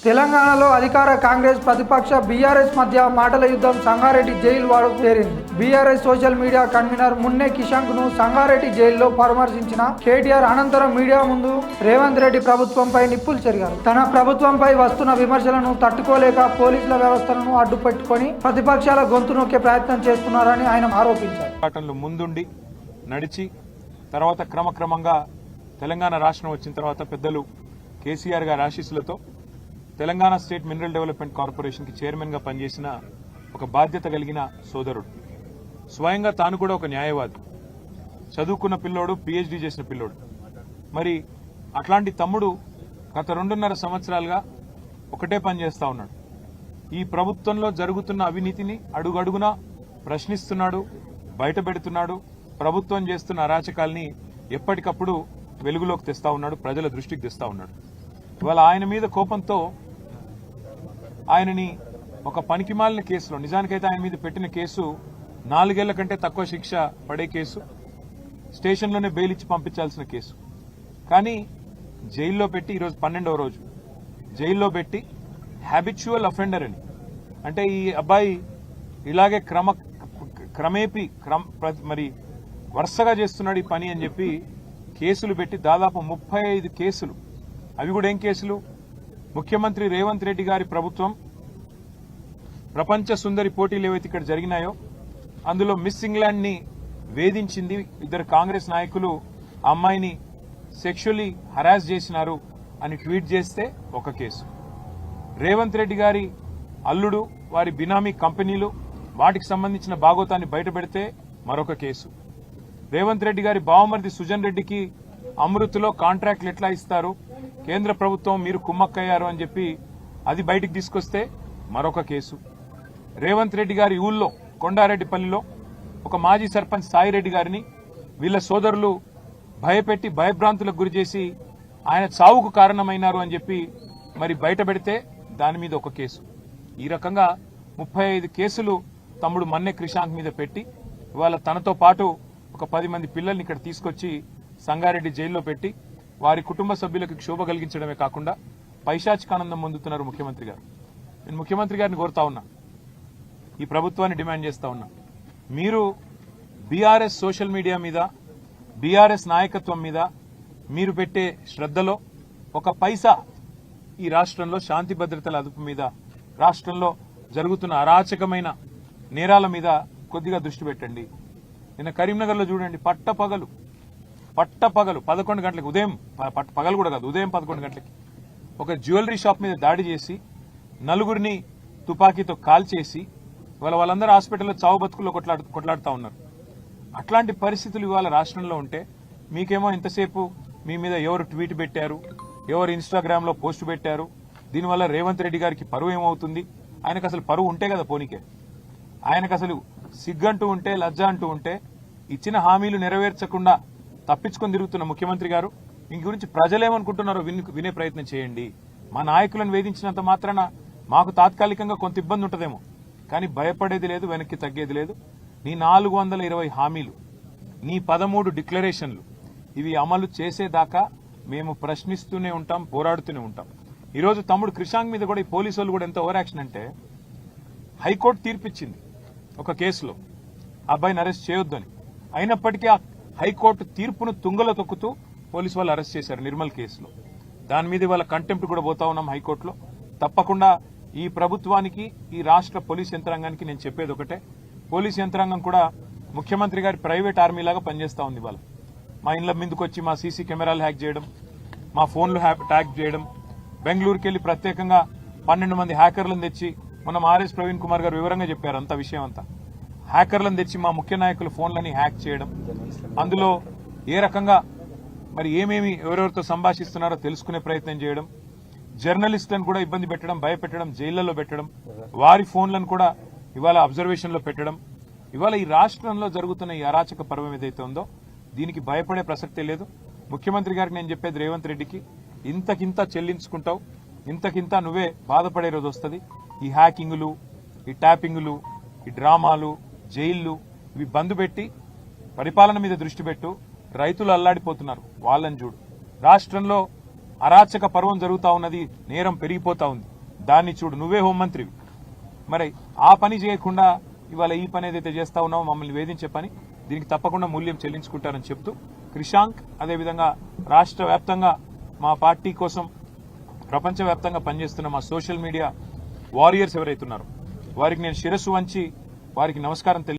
తెలంగాణలో అధికార కాంగ్రెస్ ప్రతిపక్ష బీఆర్ఎస్ మధ్య మాటల యుద్ధం సంగారెడ్డి జైలు చేరింది. బీఆర్ఎస్ సోషల్ మీడియా కన్వీనర్ మున్నే కిషాంక్ ను సంగారెడ్డి జైల్లో పరామర్శించిన కేటీఆర్ అనంతరం మీడియా ముందు రేవంత్ రెడ్డి ప్రభుత్వంపై నిప్పులు చెరిగారు. తన ప్రభుత్వంపై వస్తున్న విమర్శలను తట్టుకోలేక పోలీసుల వ్యవస్థలను అడ్డుపెట్టుకొని ప్రతిపక్షాల గొంతు నొక్కే ప్రయత్నం చేస్తున్నారని ఆయన ఆరోపించారు. ముందుండి నడిచి తర్వాత క్రమక్రమంగా తెలంగాణ రాష్ట్రం వచ్చిన తర్వాత పెద్దలు కేసీఆర్ గారి ఆశీస్సులతో Telangana state mineral development corporation కి చైర్మన్ గా పనిచేసిన ఒక బాధ్యత కలిగిన సోదరుడు, స్వయంగా తాను కూడా ఒక న్యాయవాది, చదువుకున్న పిల్లోడు, పిహెచ్డీ చేసిన పిల్లోడు. మరి అట్లాంటి తమ్ముడు గత 2.5 సంవత్సరాలుగా ఒకటే పని చేస్తా ఉన్నాడు. ఈ ప్రభుత్వంలో జరుగుతున్న అవినీతిని అడుగడుగునా ప్రశ్నిస్తున్నాడు, బయట పెడుతున్నాడు. ప్రభుత్వం చేస్తున్న అరాచకాల్ని ఎప్పటికప్పుడు వెలుగులోకి తెస్తా ఉన్నాడు, ప్రజల దృష్టికి తెస్తా ఉన్నాడు. ఇవాళ ఆయన మీద కోపంతో ఆయనని ఒక పనికిమాలిన కేసులో, నిజానికైతే ఆయన మీద పెట్టిన కేసు 4 ఏళ్ల కంటే తక్కువ శిక్ష పడే కేసు, స్టేషన్లోనే బెయిల్ ఇచ్చి పంపించాల్సిన కేసు. కానీ జైల్లో పెట్టి ఈరోజు 12వ రోజు జైల్లో పెట్టి హ్యాబిచువల్ అఫెండర్ అని, అంటే ఈ అబ్బాయి ఇలాగే క్రమేపీ మరి వరుసగా చేస్తున్నాడు ఈ పని అని చెప్పి కేసులు పెట్టి దాదాపు 35 కేసులు. అవి కూడా ఏం కేసులు? ముఖ్యమంత్రి రేవంత్ రెడ్డి గారి ప్రభుత్వం ప్రపంచ సుందరి పోటీలు ఏవైతే ఇక్కడ జరిగినాయో అందులో మిస్ ఇంగ్లాండ్ ని వేధించింది. 2 కాంగ్రెస్ నాయకులు ఆ అమ్మాయిని సెక్షువల్లీ హరాస్ చేసినారు అని ట్వీట్ చేస్తే ఒక కేసు. రేవంత్ రెడ్డి గారి అల్లుడు, వారి బినామీ కంపెనీలు, వాటికి సంబంధించిన భాగోతాన్ని బయటపెడితే మరొక కేసు. రేవంత్ రెడ్డి గారి బావమరిది సుజన్ రెడ్డికి అమృత్లో కాంట్రాక్ట్లు ఎట్లా ఇస్తారు, కేంద్ర ప్రభుత్వం మీరు కుమ్మక్కయ్యారు అని చెప్పి అది బయటికి తీసుకొస్తే మరొక కేసు. రేవంత్ రెడ్డి గారి ఊళ్ళో కొండారెడ్డిపల్లిలో ఒక మాజీ సర్పంచ్ సాయిరెడ్డి గారిని వీళ్ళ సోదరులు భయపెట్టి భయభ్రాంతులకు గురి చేసి ఆయన చావుకు కారణమైనారు అని చెప్పి మరి బయట పెడితే దాని మీద ఒక కేసు. ఈ రకంగా 35 కేసులు తమ్ముడు మన్నె క్రిషాంక్ మీద పెట్టి ఇవాళ తనతో పాటు ఒక 10 మంది పిల్లల్ని ఇక్కడ తీసుకొచ్చి సంగారెడ్డి జైల్లో పెట్టి వారి కుటుంబ సభ్యులకు క్షోభ కలిగించడమే కాకుండా పైశాచికానందం పొందుతున్నారు ముఖ్యమంత్రి గారు. నేను ముఖ్యమంత్రి గారిని కోరుతా ఉన్నా, ఈ ప్రభుత్వాన్ని డిమాండ్ చేస్తా ఉన్నా, మీరు బీఆర్ఎస్ సోషల్ మీడియా మీద, బీఆర్ఎస్ నాయకత్వం మీద మీరు పెట్టే శ్రద్ధలో ఒక పైసా ఈ రాష్ట్రంలో శాంతి భద్రతల అదుపు మీద, రాష్ట్రంలో జరుగుతున్న అరాచకమైన నేరాల మీద కొద్దిగా దృష్టి పెట్టండి. నిన్న కరీంనగర్లో చూడండి, పట్టపగలు 11 గంటలకు, ఉదయం పగలు కూడా కాదు, ఉదయం 11 గంటలకి ఒక జ్యువెలరీ షాప్ మీద దాడి చేసి 4గురిని తుపాకీతో కాల్చేసి వాళ్ళందరూ హాస్పిటల్లో చావు బతుకుల్లో కొట్లాడుతూ ఉన్నారు. అట్లాంటి పరిస్థితులు ఇవాళ రాష్ట్రంలో ఉంటే మీకేమో ఇంతసేపు మీ మీద ఎవరు ట్వీట్ పెట్టారు, ఎవరు ఇన్స్టాగ్రామ్ లో పోస్ట్ పెట్టారు, దీనివల్ల రేవంత్ రెడ్డి గారికి పరువు ఏమవుతుంది? ఆయనకు అసలు పరువు ఉంటే కదా పోనీకే, ఆయనకు అసలు సిగ్గంటూ ఉంటే, లజ్జ అంటూ ఉంటే, ఇచ్చిన హామీలు నెరవేర్చకుండా తప్పించుకొని తిరుగుతున్న ముఖ్యమంత్రి గారు, మీ గురించి ప్రజలేమనుకుంటున్నారో వినే ప్రయత్నం చేయండి. మా నాయకులను వేధించినంత మాత్రాన మాకు తాత్కాలికంగా కొంత ఇబ్బంది ఉంటుందేమో, కానీ భయపడేది లేదు, వెనక్కి తగ్గేది లేదు. నీ 420 హామీలు, నీ 13 డిక్లరేషన్లు, ఇవి అమలు చేసేదాకా మేము ప్రశ్నిస్తూనే ఉంటాం, పోరాడుతూనే ఉంటాం. ఈరోజు తమ్ముడు క్రిషాంక్ మీద కూడా ఈ పోలీసు వాళ్ళు కూడా ఎంత ఓవర్ యాక్షన్ అంటే, హైకోర్టు తీర్పిచ్చింది ఒక కేసులో అబ్బాయిని అరెస్ట్ చేయొద్దని, అయినప్పటికీ ఆ హైకోర్టు తీర్పును తుంగలో తొక్కుతూ పోలీసు వాళ్ళు అరెస్ట్ చేశారు నిర్మల్ కేసులో. దాని మీద వాళ్ళ కంటెంప్ట్ కూడా పోతా ఉన్నాం హైకోర్టులో. తప్పకుండా ఈ ప్రభుత్వానికి, ఈ రాష్ట్ర పోలీస్ యంత్రాంగానికి నేను చెప్పేది ఒకటే, పోలీస్ యంత్రాంగం కూడా ముఖ్యమంత్రి గారి ప్రైవేట్ ఆర్మీ లాగా పనిచేస్తా ఉంది. వాళ్ళ మా ఇండ్ల మీదకి వచ్చి మా సీసీ కెమెరాలు హ్యాక్ చేయడం, మా ఫోన్లు హ్యాక్ చేయడం, బెంగళూరుకి వెళ్లి ప్రత్యేకంగా 12 మంది హ్యాకర్లను తెచ్చి, మనం ఆర్ఎస్ ప్రవీణ్ కుమార్ గారు వివరంగా చెప్పారు అంత విషయం అంతా, హ్యాకర్లను తెచ్చి మా ముఖ్య నాయకుల ఫోన్లని హ్యాక్ చేయడం, అందులో ఏ రకంగా మరి ఏమేమి ఎవరెవరితో సంభాషిస్తున్నారో తెలుసుకునే ప్రయత్నం చేయడం, జర్నలిస్టులను కూడా ఇబ్బంది పెట్టడం, భయపెట్టడం, జైళ్లలో పెట్టడం, వారి ఫోన్లను కూడా ఇవాళ అబ్జర్వేషన్ లో పెట్టడం. ఇవాళ ఈ రాష్ట్రంలో జరుగుతున్న ఈ అరాచక పర్వం ఏదైతే ఉందో దీనికి భయపడే ప్రసక్తే లేదు. ముఖ్యమంత్రి గారికి నేను చెప్పేది, రేవంత్ రెడ్డికి, ఇంతకింత చెల్లించుకుంటావు, ఇంతకింత నువ్వే బాధపడే రోజు వస్తుంది. ఈ హ్యాకింగులు, ఈ ట్యాపింగులు, ఈ డ్రామాలు, జైళ్లు, ఇవి బంద్ పెట్టి పరిపాలన మీద దృష్టి పెట్టు. రైతులు అల్లాడిపోతున్నారు, వాళ్ళని చూడు. రాష్ట్రంలో అరాచక పర్వం జరుగుతా ఉన్నది, నేరం పెరిగిపోతా ఉంది. దాన్ని చూడు, నువ్వే హోంమంత్రివి, మరి ఆ పని చేయకుండా ఇవాళ ఈ పని ఏదైతే చేస్తా ఉన్నావో మమ్మల్ని వేధించే పని, దీనికి తప్పకుండా మూల్యం చెల్లించుకుంటారని చెప్తూ క్రిషాంక్ అదేవిధంగా రాష్ట్ర వ్యాప్తంగా మా పార్టీ కోసం ప్రపంచవ్యాప్తంగా పనిచేస్తున్న మా సోషల్ మీడియా వారియర్స్ ఎవరైతున్నారో వారికి నేను శిరస్సు వంచి వారికి నమస్కారం